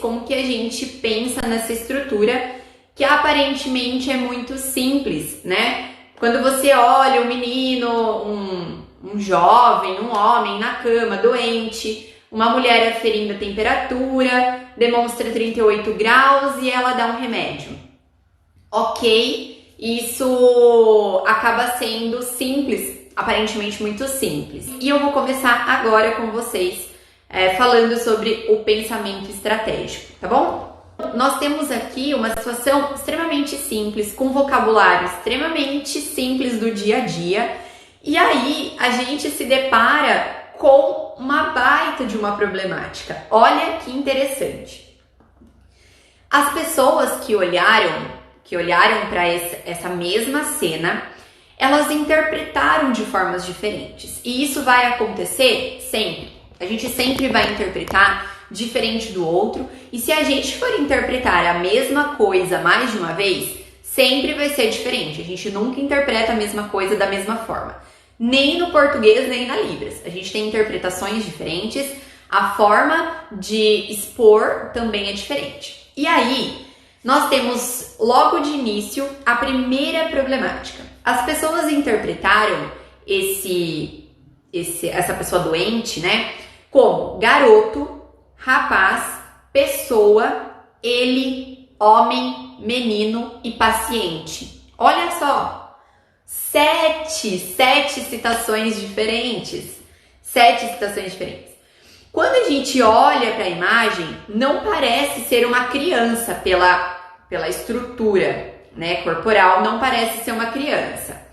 como que a gente pensa nessa estrutura que aparentemente é muito simples, né? Quando você olha um menino, um jovem, um homem na cama, doente, uma mulher aferindo a temperatura, demonstra 38 graus e ela dá um remédio. Ok, isso acaba sendo simples, aparentemente muito simples. E eu vou começar agora com vocês falando sobre o pensamento estratégico, tá bom? Nós temos aqui uma situação extremamente simples, com vocabulário extremamente simples do dia a dia, e aí a gente se depara com uma baita de uma problemática. Olha que interessante. As pessoas que olharam para essa mesma cena, elas interpretaram de formas diferentes. E isso vai acontecer sempre. A gente sempre vai interpretar diferente do outro. E se a gente for interpretar a mesma coisa mais de uma vez, sempre vai ser diferente. A gente nunca interpreta a mesma coisa da mesma forma. Nem no português, nem na Libras. A gente tem interpretações diferentes. A forma de expor também é diferente. E aí, nós temos logo de início a primeira problemática. As pessoas interpretaram essa pessoa doente, né, como garoto, rapaz, pessoa, ele, homem, menino e paciente. Olha só, sete citações diferentes. 7 citações diferentes. Quando a gente olha para a imagem, não parece ser uma criança pela estrutura, né, corporal, não parece ser uma criança.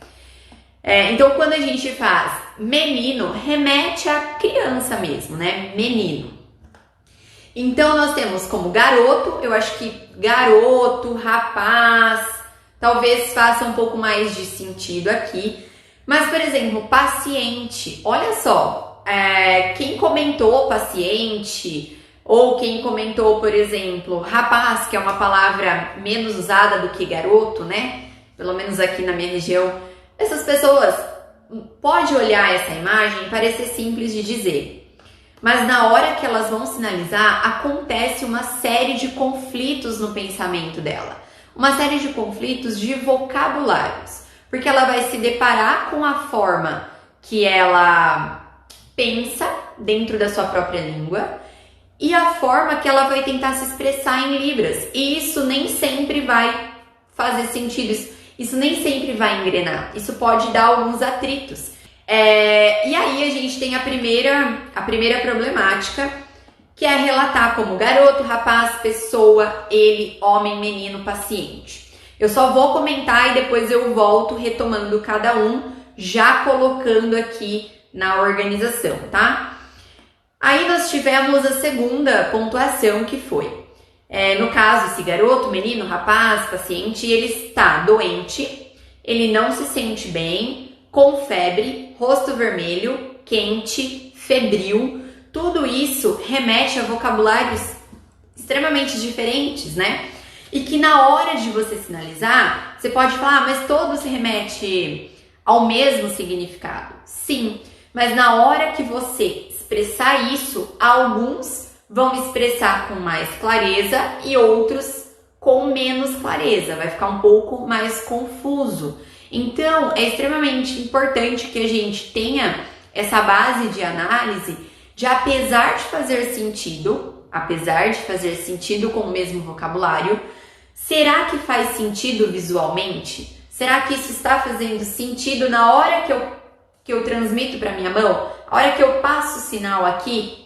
Então, quando a gente faz menino, remete à criança mesmo, né, menino. Então, nós temos como garoto, eu acho que garoto, rapaz, talvez faça um pouco mais de sentido aqui. Mas, por exemplo, paciente, olha só, quem comentou paciente, ou quem comentou, por exemplo, rapaz, que é uma palavra menos usada do que garoto, né? Pelo menos aqui na minha região, essas pessoas pode olhar essa imagem e parecer simples de dizer. Mas na hora que elas vão sinalizar, acontece uma série de conflitos no pensamento dela. Uma série de conflitos de vocabulários. Porque ela vai se deparar com a forma que ela pensa dentro da sua própria língua e a forma que ela vai tentar se expressar em Libras. E isso nem sempre vai fazer sentido, isso nem sempre vai engrenar. Isso pode dar alguns atritos. E aí a gente tem a primeira problemática, que é relatar como garoto, rapaz, pessoa, ele, homem, menino, paciente. Eu só vou comentar e depois eu volto retomando cada um, já colocando aqui na organização, tá? Aí nós tivemos a segunda pontuação, que foi, no caso, esse garoto, menino, rapaz, paciente, ele está doente, ele não se sente bem, com febre, rosto vermelho, quente, febril. Tudo isso remete a vocabulários extremamente diferentes, né? E que na hora de você sinalizar, você pode falar, mas todos remete ao mesmo significado. Sim, mas na hora que você expressar isso, alguns vão expressar com mais clareza e outros com menos clareza. Vai ficar um pouco mais confuso. Então, é extremamente importante que a gente tenha essa base de análise de, apesar de fazer sentido com o mesmo vocabulário, será que faz sentido visualmente? Será que isso está fazendo sentido na hora que eu transmito para minha mão? A hora que eu passo o sinal aqui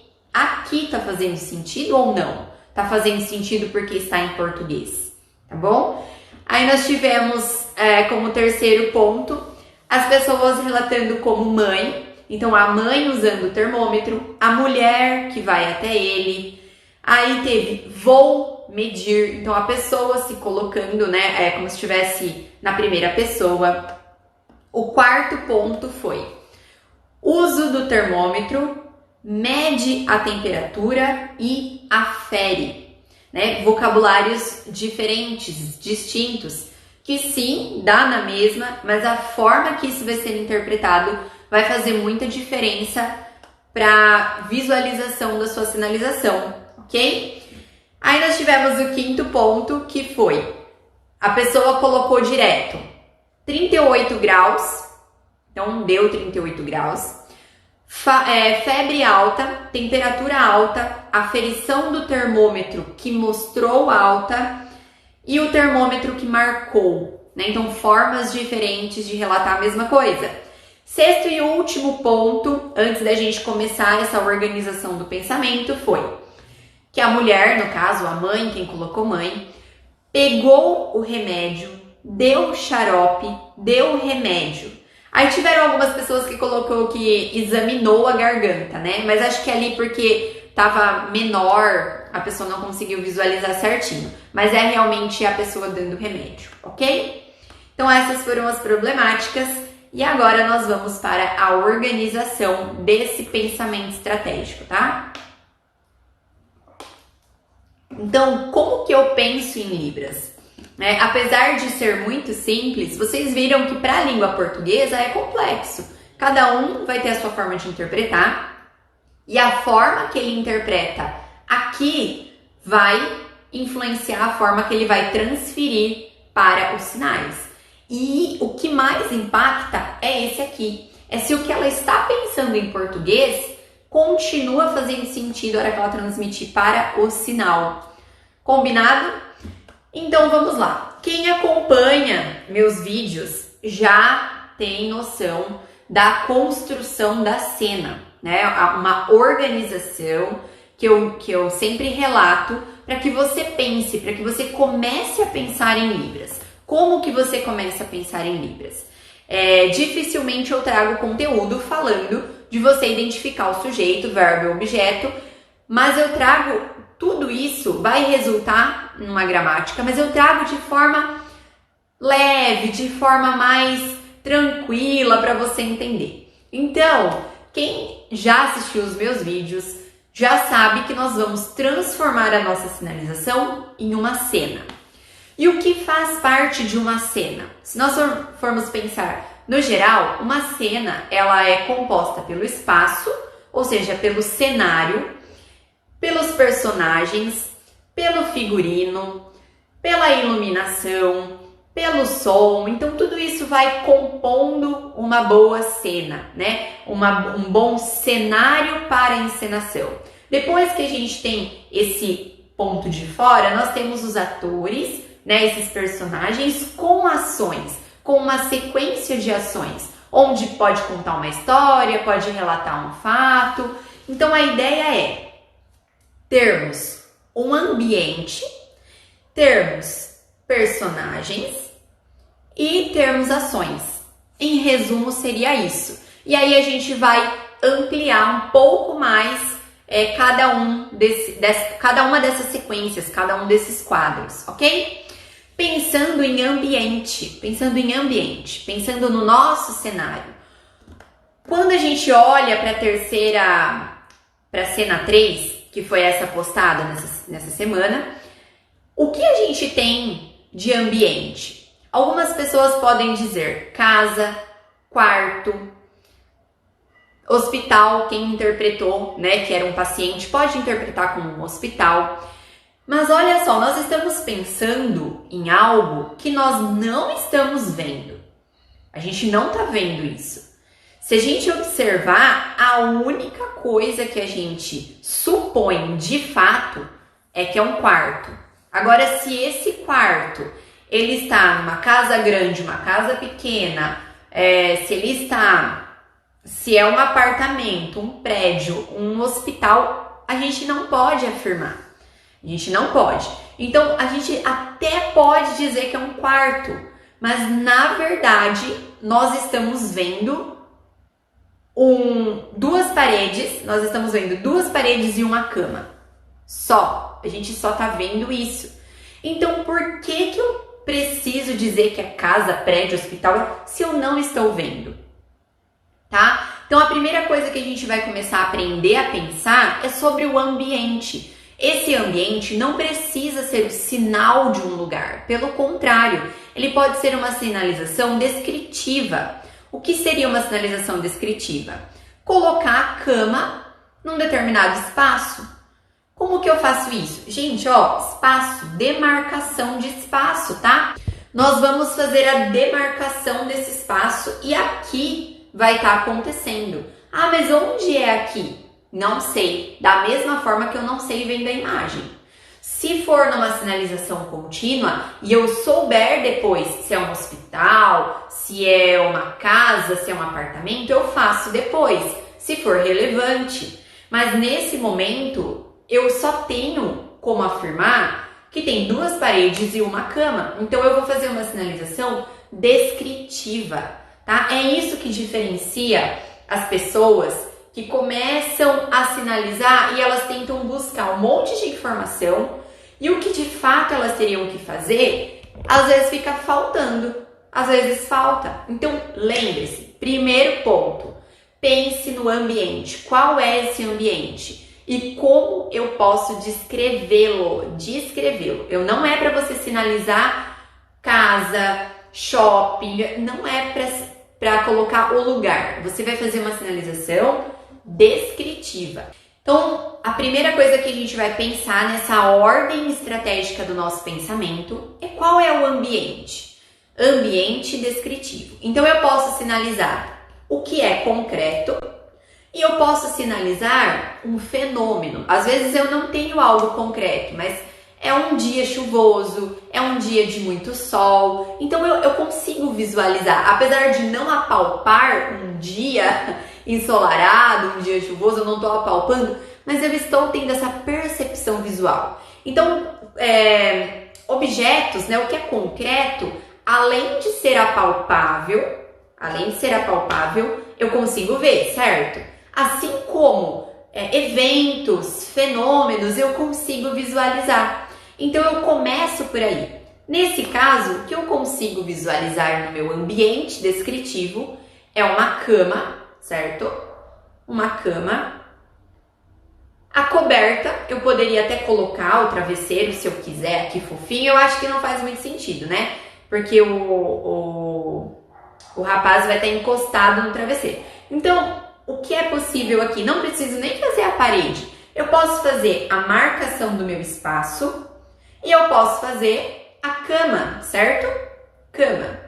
tá fazendo sentido ou não? Tá fazendo sentido porque está em português, tá bom? Aí nós tivemos como terceiro ponto as pessoas relatando como mãe. Então a mãe usando o termômetro, a mulher que vai até ele. Aí teve vou medir, então a pessoa se colocando, né, como se estivesse na primeira pessoa. O quarto ponto foi uso do termômetro, mede a temperatura e afere, né? Vocabulários diferentes, distintos, que sim, dá na mesma, mas a forma que isso vai ser interpretado vai fazer muita diferença para visualização da sua sinalização, ok? Aí nós tivemos o quinto ponto, que foi, a pessoa colocou direto 38 graus, então deu 38 graus, febre alta, temperatura alta, aferição do termômetro que mostrou alta e o termômetro que marcou, né? Então, formas diferentes de relatar a mesma coisa. Sexto e último ponto, antes da gente começar essa organização do pensamento, foi que a mulher, no caso a mãe, quem colocou mãe, pegou o remédio, deu xarope, deu o remédio. Aí tiveram algumas pessoas que colocou que examinou a garganta, né? Mas acho que ali porque tava menor, a pessoa não conseguiu visualizar certinho. Mas é realmente a pessoa dando remédio, ok? Então essas foram as problemáticas e agora nós vamos para a organização desse pensamento estratégico, tá? Então, como que eu penso em Libras? Apesar de ser muito simples, vocês viram que para a língua portuguesa é complexo. Cada um vai ter a sua forma de interpretar e a forma que ele interpreta aqui vai influenciar a forma que ele vai transferir para os sinais. E o que mais impacta é esse aqui. É se o que ela está pensando em português continua fazendo sentido na hora que ela transmitir para o sinal. Combinado? Então vamos lá. Quem acompanha meus vídeos já tem noção da construção da cena, né? Uma organização que eu sempre relato para que você pense, para que você comece a pensar em Libras. Como que você começa a pensar em Libras? Dificilmente eu trago conteúdo falando de você identificar o sujeito, verbo e objeto, mas eu trago tudo isso, vai resultar numa gramática, mas eu trago de forma leve, de forma mais tranquila para você entender. Então, quem já assistiu os meus vídeos já sabe que nós vamos transformar a nossa sinalização em uma cena. E o que faz parte de uma cena? Se nós formos pensar no geral, uma cena ela é composta pelo espaço, ou seja, pelo cenário, pelos personagens, pelo figurino, pela iluminação, pelo som. Então tudo isso vai compondo uma boa cena, né? Um bom cenário para a encenação. Depois que a gente tem esse ponto de fora, nós temos os atores, né? Esses personagens com ações, com uma sequência de ações, onde pode contar uma história, pode relatar um fato. Então a ideia é termos um ambiente, termos personagens e termos ações. Em resumo, seria isso. E aí a gente vai ampliar um pouco mais cada uma dessas sequências, cada um desses quadros, ok? Pensando em ambiente, pensando no nosso cenário. Quando a gente olha para a cena 3, que foi essa postada nessa semana, o que a gente tem de ambiente? Algumas pessoas podem dizer casa, quarto, hospital, quem interpretou, né, que era um paciente, pode interpretar como um hospital. Mas olha só, nós estamos pensando em algo que nós não estamos vendo. A gente não está vendo isso. Se a gente observar, a única coisa que a gente supõe de fato é que é um quarto. Agora, se esse quarto ele está numa casa grande, uma casa pequena, se é um apartamento, um prédio, um hospital, a gente não pode afirmar. A gente não pode. Então, a gente até pode dizer que é um quarto, mas na verdade nós estamos vendo duas paredes e uma cama. Só. A gente só tá vendo isso. Então, por que eu preciso dizer que é casa, prédio, hospital, se eu não estou vendo? Tá? Então, a primeira coisa que a gente vai começar a aprender a pensar é sobre o ambiente. Esse ambiente não precisa ser o sinal de um lugar. Pelo contrário, ele pode ser uma sinalização descritiva. O que seria uma sinalização descritiva? Colocar a cama num determinado espaço. Como que eu faço isso? Gente, ó, espaço, demarcação de espaço, tá? Nós vamos fazer a demarcação desse espaço e aqui vai estar acontecendo. Ah, mas onde é aqui? Não sei. Da mesma forma que eu não sei vendo a imagem. Se for numa sinalização contínua e eu souber depois se é um hospital, se é uma casa, se é um apartamento, eu faço depois, se for relevante. Mas nesse momento, eu só tenho como afirmar que tem 2 paredes e uma cama. Então, eu vou fazer uma sinalização descritiva, tá? É isso que diferencia as pessoas que começam a sinalizar e elas tentam buscar um monte de informação e o que de fato elas teriam que fazer, às vezes fica faltando, às vezes falta. Então, lembre-se, primeiro ponto, pense no ambiente. Qual é esse ambiente? E como eu posso descrevê-lo? Eu não é para você sinalizar casa, shopping, não é para colocar o lugar. Você vai fazer uma sinalização descritiva. Então, a primeira coisa que a gente vai pensar nessa ordem estratégica do nosso pensamento é qual é o ambiente. Ambiente descritivo. Então, eu posso sinalizar o que é concreto e eu posso sinalizar um fenômeno. Às vezes eu não tenho algo concreto, mas é um dia chuvoso, é um dia de muito sol. Então eu consigo visualizar, apesar de não apalpar um dia ensolarado, um dia chuvoso, eu não estou apalpando, mas eu estou tendo essa percepção visual. Então, objetos, né, o que é concreto, além de ser apalpável, eu consigo ver, certo? Assim como eventos, fenômenos, eu consigo visualizar. Então, eu começo por aí. Nesse caso, o que eu consigo visualizar no meu ambiente descritivo é uma cama, certo? Uma cama. A coberta, eu poderia até colocar o travesseiro, se eu quiser, aqui fofinho. Eu acho que não faz muito sentido, né? Porque o rapaz vai estar encostado no travesseiro. Então, o que é possível aqui? Não preciso nem fazer a parede. Eu posso fazer a marcação do meu espaço e eu posso fazer a cama, certo? Cama.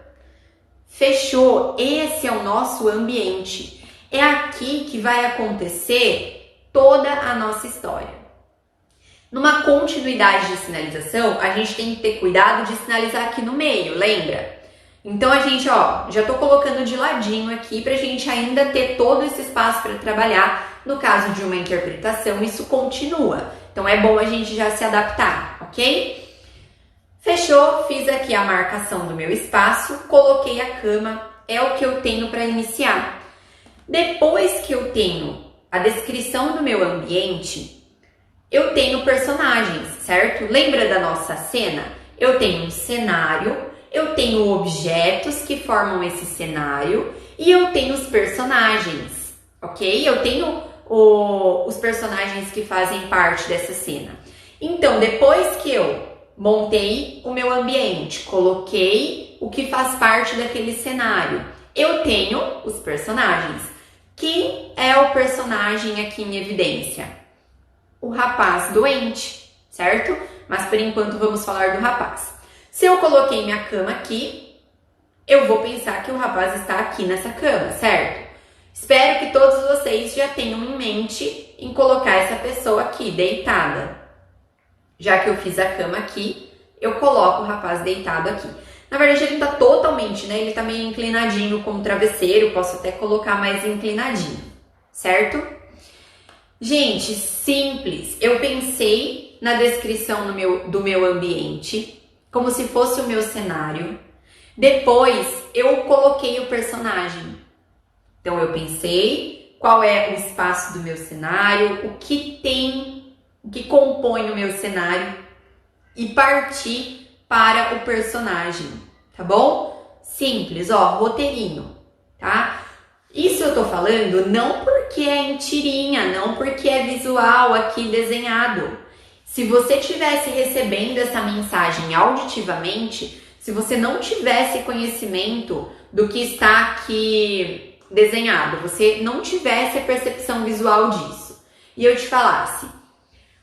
Fechou. Esse é o nosso ambiente. É aqui que vai acontecer toda a nossa história. Numa continuidade de sinalização, a gente tem que ter cuidado de sinalizar aqui no meio, lembra? Então, a gente, ó, já tô colocando de ladinho aqui pra gente ainda ter todo esse espaço para trabalhar. No caso de uma interpretação, isso continua. Então, é bom a gente já se adaptar, ok? Fechou, fiz aqui a marcação do meu espaço, coloquei a cama, é o que eu tenho para iniciar. Depois que eu tenho a descrição do meu ambiente, eu tenho personagens, certo? Lembra da nossa cena? Eu tenho um cenário, eu tenho objetos que formam esse cenário e eu tenho os personagens, ok? Eu tenho os personagens que fazem parte dessa cena. Então, depois que eu montei o meu ambiente, coloquei o que faz parte daquele cenário, eu tenho os personagens. Quem é o personagem aqui em evidência? O rapaz doente, certo? Mas por enquanto vamos falar do rapaz. Se eu coloquei minha cama aqui, eu vou pensar que o rapaz está aqui nessa cama, certo? Espero que todos vocês já tenham em mente em colocar essa pessoa aqui, deitada. Já que eu fiz a cama aqui, eu coloco o rapaz deitado aqui. Na verdade, ele não está totalmente, né? Ele está meio inclinadinho como travesseiro, posso até colocar mais inclinadinho, certo? Gente, simples. Eu pensei na descrição do meu ambiente, como se fosse o meu cenário. Depois, eu coloquei o personagem. Então, eu pensei qual é o espaço do meu cenário, o que compõe o meu cenário e parti para o personagem, tá bom? Simples, ó, roteirinho, tá? Isso eu tô falando não porque é em tirinha, não porque é visual aqui desenhado. Se você tivesse recebendo essa mensagem auditivamente, se você não tivesse conhecimento do que está aqui desenhado, você não tivesse a percepção visual disso, e eu te falasse,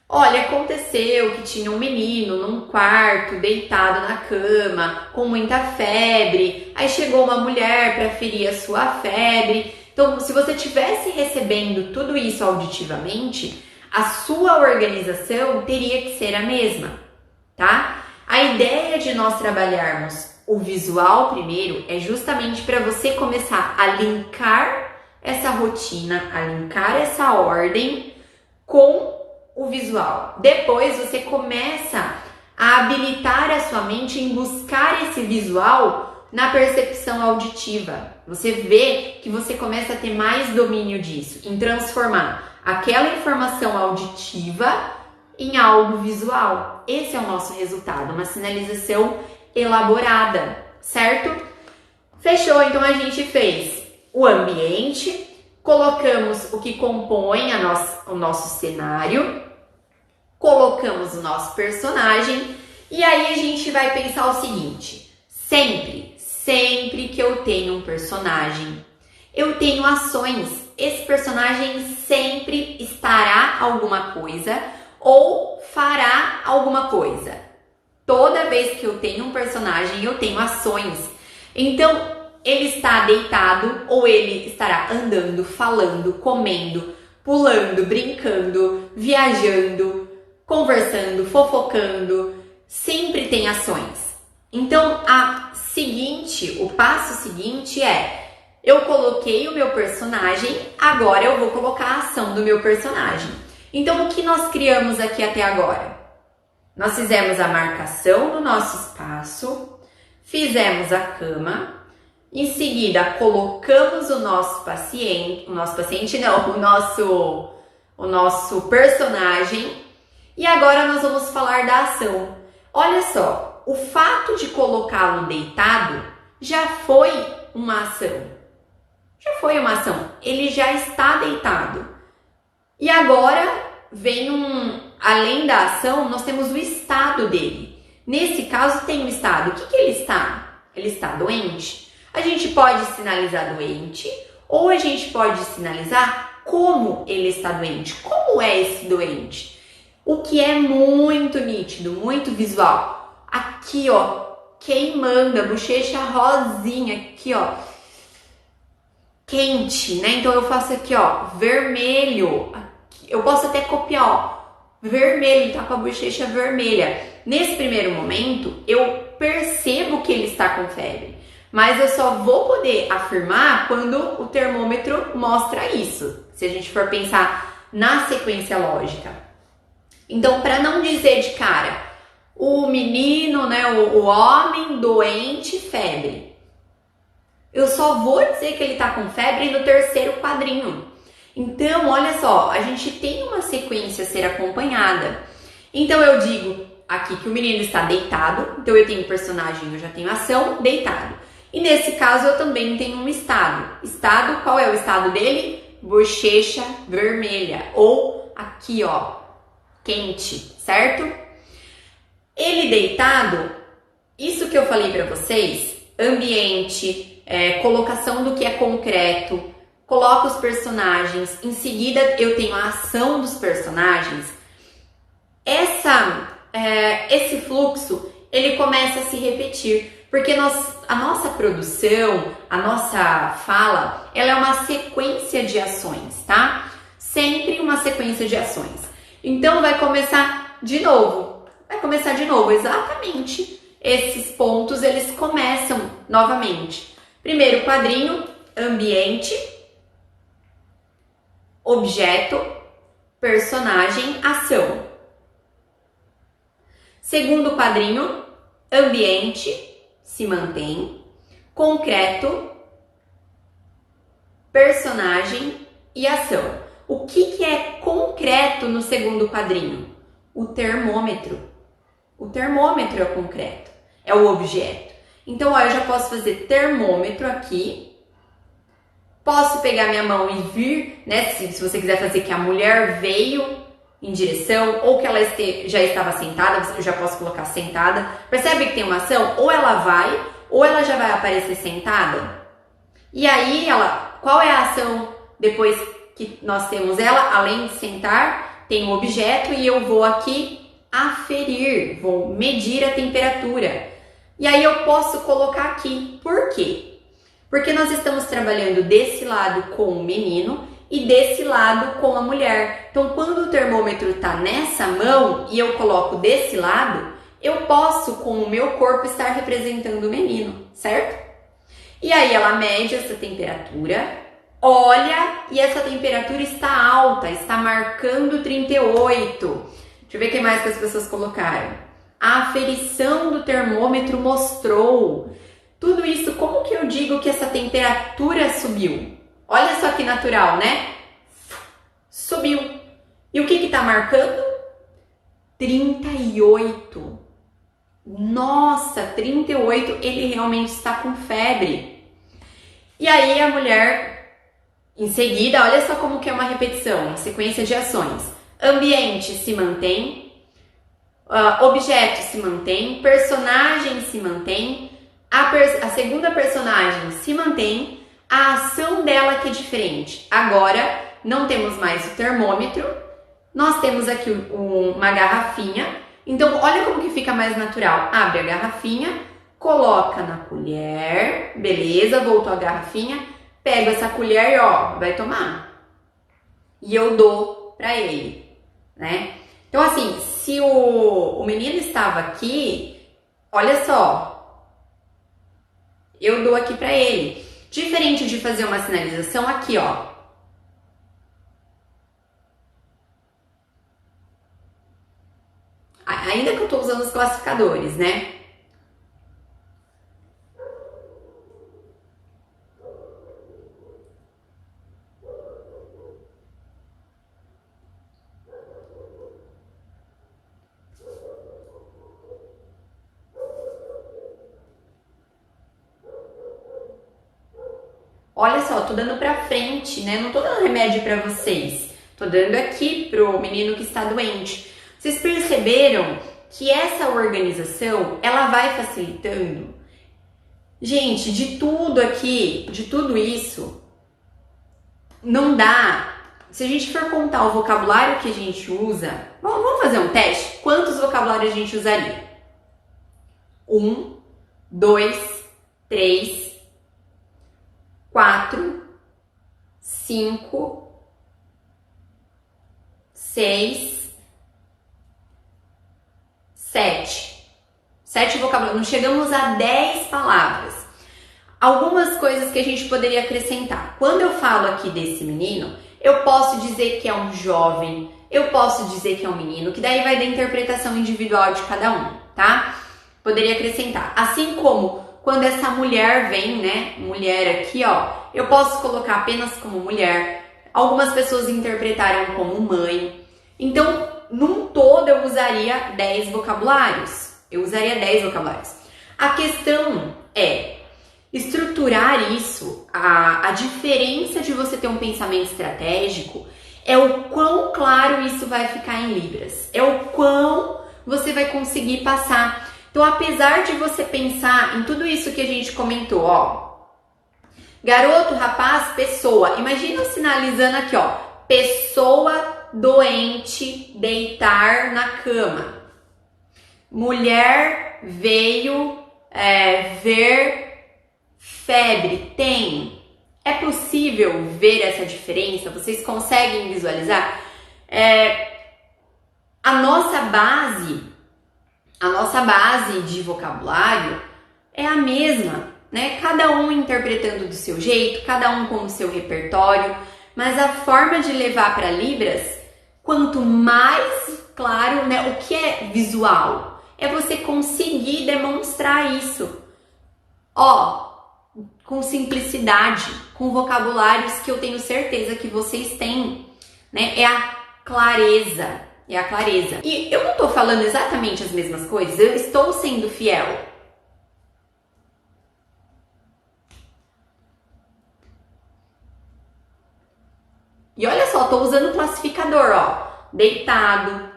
Olha, aconteceu que tinha um menino num quarto, deitado na cama, com muita febre. Aí chegou uma mulher para ferir a sua febre. Então, se você estivesse recebendo tudo isso auditivamente, a sua organização teria que ser a mesma, tá? A ideia de nós trabalharmos o visual primeiro é justamente para você começar a linkar essa rotina, a linkar essa ordem com o visual. Depois você começa a habilitar a sua mente em buscar esse visual na percepção auditiva. Você vê que você começa a ter mais domínio disso, em transformar aquela informação auditiva em algo visual. Esse é o nosso resultado, uma sinalização elaborada, certo? Fechou, então a gente fez o ambiente, colocamos o que compõe o nosso cenário, colocamos o nosso personagem e aí a gente vai pensar o seguinte: sempre que eu tenho um personagem, eu tenho ações. Esse personagem sempre estará alguma coisa ou fará alguma coisa. Toda vez que eu tenho um personagem, eu tenho ações. Então, ele está deitado ou ele estará andando, falando, comendo, pulando, brincando, viajando, conversando, fofocando. Sempre tem ações. Então, o passo seguinte é: eu coloquei o meu personagem, agora eu vou colocar a ação do meu personagem. Então, o que nós criamos aqui até agora? Nós fizemos a marcação do nosso espaço, fizemos a cama, em seguida colocamos o nosso personagem e agora nós vamos falar da ação. Olha só, o fato de colocá-lo deitado já foi uma ação. Ele já está deitado. E agora além da ação, nós temos o estado dele. Nesse caso tem o estado. O que ele está? Ele está doente? A gente pode sinalizar doente ou a gente pode sinalizar como ele está doente. Como é esse doente? O que é muito nítido, muito visual. Aqui, ó, queimando, a bochecha rosinha, aqui, ó, quente, né? Então eu faço aqui, ó, vermelho. Eu posso até copiar, ó, vermelho, tá com a bochecha vermelha. Nesse primeiro momento, eu percebo que ele está com febre, mas eu só vou poder afirmar quando o termômetro mostra isso, se a gente for pensar na sequência lógica. Então, para não dizer de cara, o menino, né, o homem doente, febre, eu só vou dizer que ele está com febre no terceiro quadrinho. Então, olha só, a gente tem uma sequência a ser acompanhada. Então, eu digo aqui que o menino está deitado. Então, eu tenho personagem, eu já tenho ação, deitado. E nesse caso, eu também tenho um estado. Estado, qual é o estado dele? Bochecha vermelha. Ou aqui, ó, quente, certo? Ele deitado, isso que eu falei para vocês, ambiente, colocação do que é concreto, coloco os personagens, em seguida eu tenho a ação dos personagens. Esse fluxo, ele começa a se repetir, porque a nossa produção, a nossa fala, ela é uma sequência de ações, tá? Sempre uma sequência de ações. Então vai começar de novo, exatamente. Esses pontos, eles começam novamente. Primeiro quadrinho, ambiente, objeto, personagem, ação. Segundo quadrinho, ambiente, se mantém, concreto, personagem e ação. O que é concreto no segundo quadrinho? O termômetro. O termômetro é o concreto, é o objeto. Então, ó, eu já posso fazer termômetro aqui. Posso pegar minha mão e vir, né? Se você quiser fazer que a mulher veio em direção ou que ela já estava sentada, eu já posso colocar sentada. Percebe que tem uma ação? Ou ela vai, ou ela já vai aparecer sentada. E aí, qual é a ação depois que nós temos ela? Além de sentar, tem um objeto e eu vou aqui aferir, vou medir a temperatura. E aí eu posso colocar aqui. Por quê? Porque nós estamos trabalhando desse lado com o menino e desse lado com a mulher. Então, quando o termômetro está nessa mão e eu coloco desse lado, eu posso, com o meu corpo, estar representando o menino, certo? E aí ela mede essa temperatura, olha e essa temperatura está alta, está marcando 38. Deixa eu ver o que mais que as pessoas colocaram. A aferição do termômetro mostrou. Tudo isso, como que eu digo que essa temperatura subiu? Olha só que natural, né? Subiu. E o que está marcando? 38. Nossa, 38, ele realmente está com febre. E aí a mulher, em seguida, olha só como que é uma repetição, uma sequência de ações. Ambiente se mantém, objeto se mantém, personagem se mantém, a segunda personagem se mantém, a ação dela que é diferente. Agora, não temos mais o termômetro, nós temos aqui uma garrafinha. Então, olha como que fica mais natural. Abre a garrafinha, coloca na colher, beleza, voltou a garrafinha, pega essa colher e ó, vai tomar. E eu dou pra ele, né? Então, assim, se o menino estava aqui, olha só, eu dou aqui pra ele. Diferente de fazer uma sinalização aqui, ó. Ainda que eu tô usando os classificadores, né? Olha só, tô dando pra frente, né? Não tô dando remédio pra vocês. Tô dando aqui pro menino que está doente. Vocês perceberam que essa organização, ela vai facilitando? Gente, de tudo aqui, de tudo isso, não dá. Se a gente for contar o vocabulário que a gente usa, vamos fazer um teste? Quantos vocabulários a gente usaria? 1, 2, 3, 4, 5, 6, 7. 7 vocabulários. Não chegamos a 10 palavras. Algumas coisas que a gente poderia acrescentar. Quando eu falo aqui desse menino, eu posso dizer que é um jovem, eu posso dizer que é um menino, que daí vai da interpretação individual de cada um, tá? Poderia acrescentar. Assim como quando essa mulher vem, né? Mulher aqui, ó. Eu posso colocar apenas como mulher. Algumas pessoas interpretaram como mãe. Então, num todo, eu usaria 10 vocabulários. Eu usaria 10 vocabulários. A questão é estruturar isso. A diferença de você ter um pensamento estratégico é o quão claro isso vai ficar em libras. É o quão você vai conseguir passar. Então, apesar de você pensar em tudo isso que a gente comentou, ó, garoto, rapaz, pessoa, imagina eu sinalizando aqui, ó, pessoa doente, deitar na cama, mulher veio ver febre, tem. É possível ver essa diferença? Vocês conseguem visualizar? A nossa base de vocabulário é a mesma, né? Cada um interpretando do seu jeito, cada um com o seu repertório, mas a forma de levar para Libras, quanto mais claro, né? O que é visual? É você conseguir demonstrar isso. Ó, com simplicidade, com vocabulários que eu tenho certeza que vocês têm, né? É a clareza. É a clareza. E eu não tô falando exatamente as mesmas coisas, eu estou sendo fiel. E olha só, tô usando o classificador, ó. Deitado.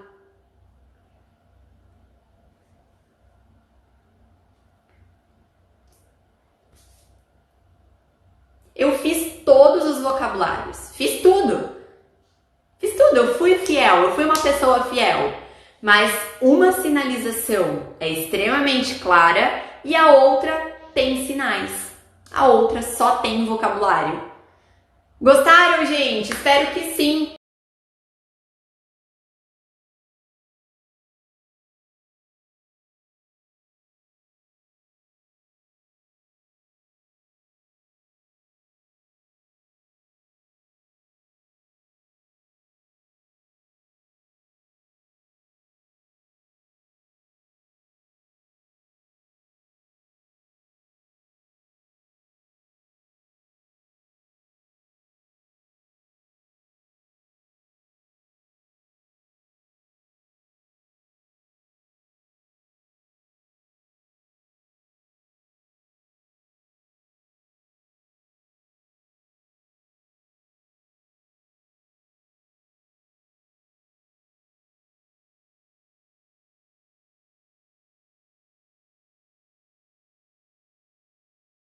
Eu fiz todos os vocabulários. Fiz tudo. eu fui fiel, eu fui uma pessoa fiel. Mas uma sinalização é extremamente clara e a outra tem sinais. A outra só tem vocabulário. Gostaram, gente? Espero que sim.